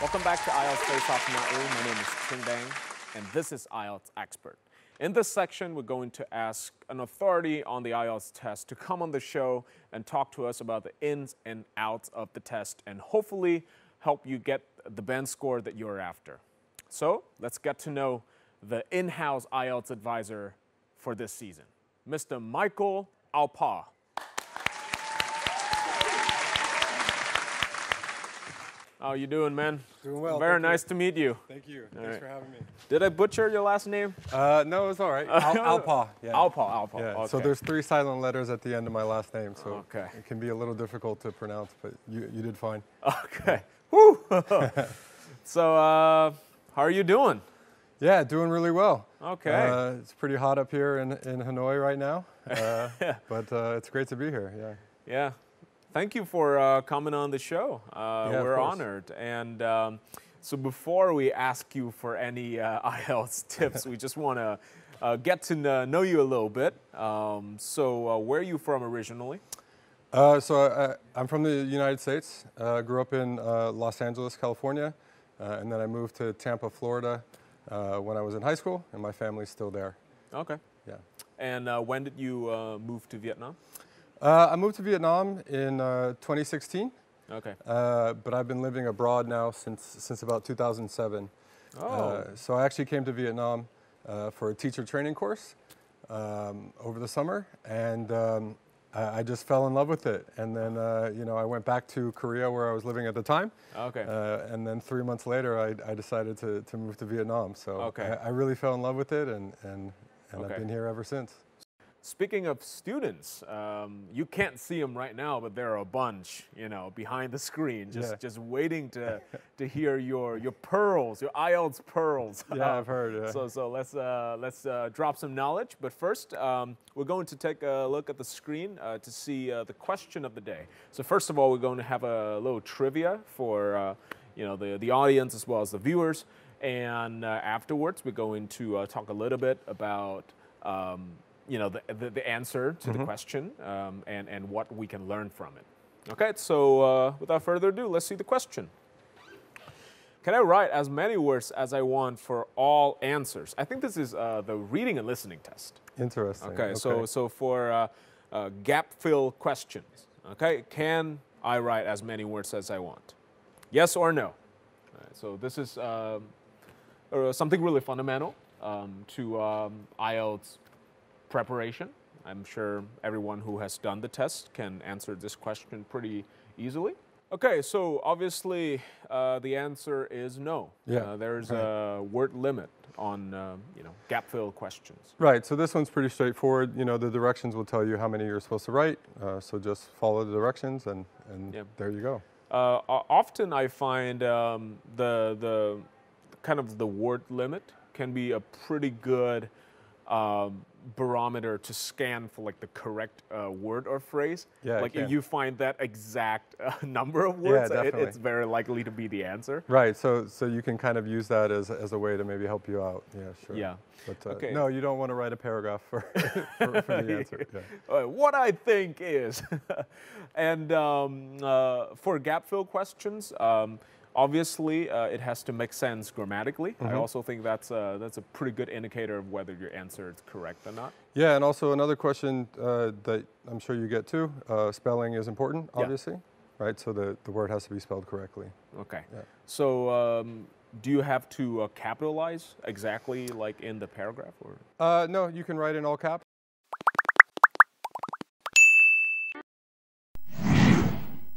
Welcome back to IELTS FACE-OFF Not My name is Chương, and this is IELTS Expert. In this section, we're going to ask an authority on the IELTS test to come on the show and talk to us about the ins and outs of the test and hopefully help you get the band score that you're after. So let's get to know the in-house IELTS advisor for this season, Mr. Michael Alpaugh. How you doing, man? Doing well. Very nice to meet you. Thank you. Thanks for having me. Did I butcher your last name? No, it's all right. Alpaugh. Yeah. Alpaugh. Yeah. Okay. So there's 3 silent letters at the end of my last name, so okay. It can be a little difficult to pronounce, but you did fine. Okay. Woo! So, how are you doing? Yeah, doing really well. Okay. It's pretty hot up here in Hanoi right now, but it's great to be here. Yeah. Yeah. Thank you for coming on the show. We're honored. And so before we ask you for any IELTS tips, we just want to get to know you a little bit. So where are you from originally? I'm from the United States. Grew up in Los Angeles, California, and then I moved to Tampa, Florida when I was in high school, and my family's still there. Okay. Yeah. And when did you move to Vietnam? I moved to Vietnam in 2016. Okay. But I've been living abroad now since about 2007. Oh. So I actually came to Vietnam for a teacher training course over the summer, and I just fell in love with it. And then I went back to Korea where I was living at the time. Okay. And then 3 months later, I decided to move to Vietnam. So okay. I really fell in love with it, and okay. I've been here ever since. Speaking of students, you can't see them right now, but there are a bunch, behind the screen, just waiting to hear your pearls, your IELTS pearls. Yeah, I've heard. Yeah. So let's drop some knowledge. But first, we're going to take a look at the screen to see the question of the day. So first of all, we're going to have a little trivia for the audience as well as the viewers, and afterwards we're going to talk a little bit about the answer to the question and what we can learn from it. Okay, so without further ado, let's see the question. Can I write as many words as I want for all answers? I think this is the reading and listening test. Interesting. Okay. So for gap fill questions, okay, can I write as many words as I want? Yes or no? Right, so this is something really fundamental to IELTS preparation. I'm sure everyone who has done the test can answer this question pretty easily. Okay, so obviously the answer is no. Yeah. There's a word limit on gap fill questions. Right, so this one's pretty straightforward. The directions will tell you how many you're supposed to write, so just follow the directions and there you go. Often I find the kind of the word limit can be a pretty good barometer to scan for like the correct word or phrase. Yeah, like if you find that exact number of words, it's very likely to be the answer. Right, so you can kind of use that as a way to maybe help you out. Yeah, sure. Yeah. But okay. No, you don't want to write a paragraph for the answer. Yeah. What I think is, and for gap fill questions, obviously, it has to make sense grammatically. I also think that's a pretty good indicator of whether your answer is correct or not. Yeah, and also another question that I'm sure you get too, spelling is important, obviously, right? So the word has to be spelled correctly. Okay. Yeah. So do you have to capitalize exactly like in the paragraph? Or? No, you can write in all caps.